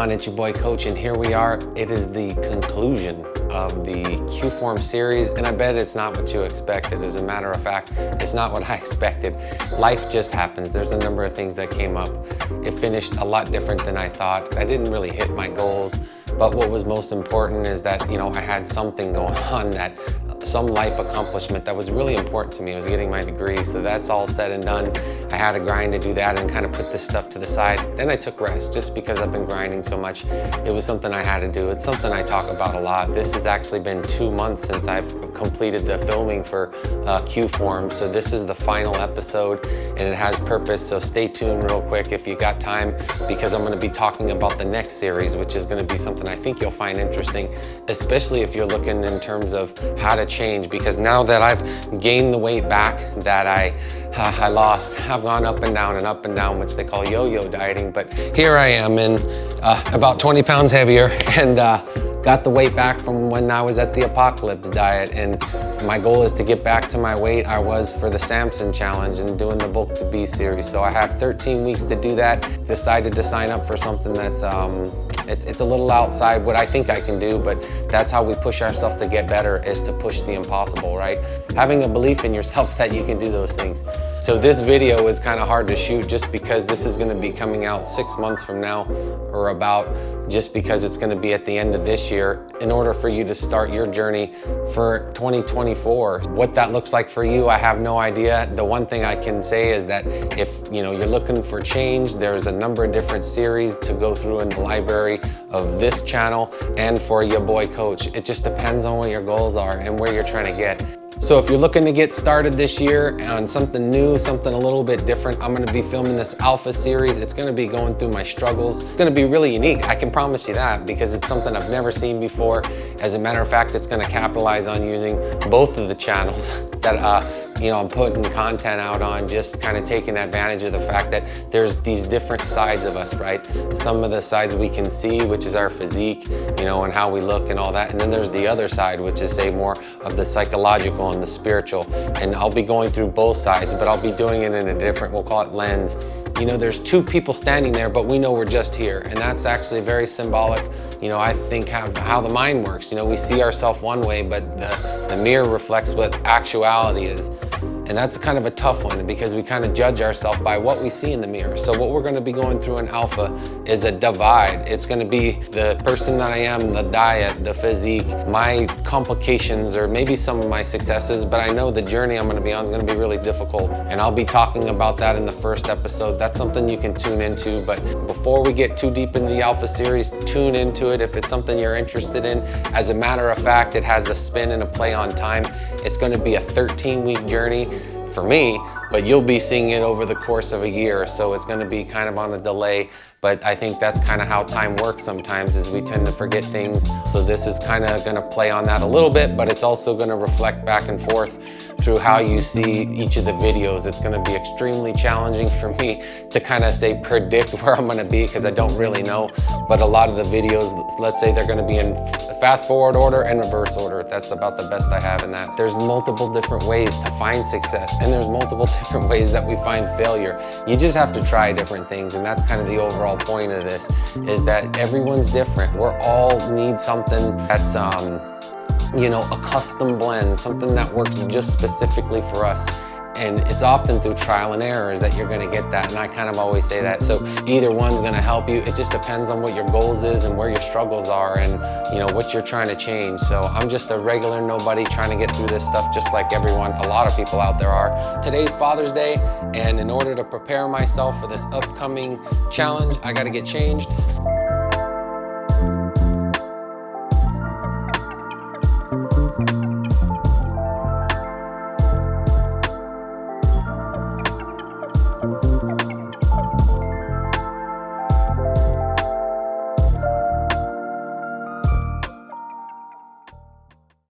on? It's your boy Coach, and here we are. It is the conclusion of the Qform series, and I bet it's not what you expected. As a matter of fact, it's not what I expected. Life just happens. There's a number of things that came up. It finished a lot different than I thought. I didn't really hit my goals, but what was most important is that, I had something going on, that some life accomplishment that was really important to me. I was getting my degree, so that's all said and done. I had a grind to do that and kind of put this stuff to the side. Then I took rest just because I've been grinding so much. It was something I had to do. It's something I talk about a lot. This has actually been 2 months since I've completed the filming for Qform, so this is the final episode and it has purpose, so stay tuned real quick if you got time, because I'm going to be talking about the next series, which is going to be something I think you'll find interesting, especially if you're looking in terms of how to change, because now that I've gained the weight back that I lost, I've gone up and down, which they call yo-yo dieting, but here I am in about 20 pounds heavier and got the weight back from when I was at the apocalypse diet, and my goal is to get back to my weight I was for the Samson challenge and doing the Bulk to Be series. So I have 13 weeks to do that. Decided to sign up for something that's it's a little outside what I think I can do, but that's how we push ourselves to get better, is to push the impossible, right? Having a belief in yourself that you can do those things. So this video is kind of hard to shoot just because this is going to be coming out 6 months from now or about, just because it's going to be at the end of this year, in order for you to start your journey for 2024. What that looks like for you, I have no idea. The one thing I can say is that if you're looking for change, there's a number of different series to go through in the library of this channel and for your boy Coach. It just depends on what your goals are and where you're trying to get. So if you're looking to get started this year on something new, something a little bit different, I'm gonna be filming this Alpha series. It's gonna be going through my struggles. It's gonna be really unique, I can promise you that, because it's something I've never seen before. As a matter of fact, it's gonna capitalize on using both of the channels that I'm putting content out on, just kind of taking advantage of the fact that there's these different sides of us, right? Some of the sides we can see, which is our physique, and how we look and all that. And then there's the other side, which is, say, more of the psychological and the spiritual. And I'll be going through both sides, but I'll be doing it in a different, we'll call it lens. There's two people standing there, but we know we're just here. And that's actually very symbolic, I think, how the mind works. We see ourselves one way, but the mirror reflects what actuality is. And that's kind of a tough one, because we kind of judge ourselves by what we see in the mirror. So what we're going to be going through in Alpha is a divide. It's going to be the person that I am, the diet, the physique, my complications, or maybe some of my successes, but I know the journey I'm going to be on is going to be really difficult. And I'll be talking about that in the first episode. That's something you can tune into. But before we get too deep into the Alpha series, tune into it if it's something you're interested in. As a matter of fact, it has a spin and a play on time. It's going to be a 13-week journey for me, but you'll be seeing it over the course of a year, so it's going to be kind of on a delay. But I think that's kind of how time works sometimes, is we tend to forget things. So this is kind of going to play on that a little bit, but it's also going to reflect back and forth through how you see each of the videos. It's going to be extremely challenging for me to kind of say predict where I'm going to be, because I don't really know. But a lot of the videos, let's say they're going to be in fast forward order and reverse order. That's about the best I have in that. There's multiple different ways to find success, and there's multiple different ways that we find failure. You just have to try different things, and that's kind of the overall point of this, is that everyone's different. We're all need something that's a custom blend, something that works just specifically for us. And it's often through trial and errors that you're gonna get that, and I kind of always say that. So either one's gonna help you. It just depends on what your goals is and where your struggles are, and what you're trying to change. So I'm just a regular nobody trying to get through this stuff, just like a lot of people out there are. Today's Father's Day, and in order to prepare myself for this upcoming challenge, I gotta get changed.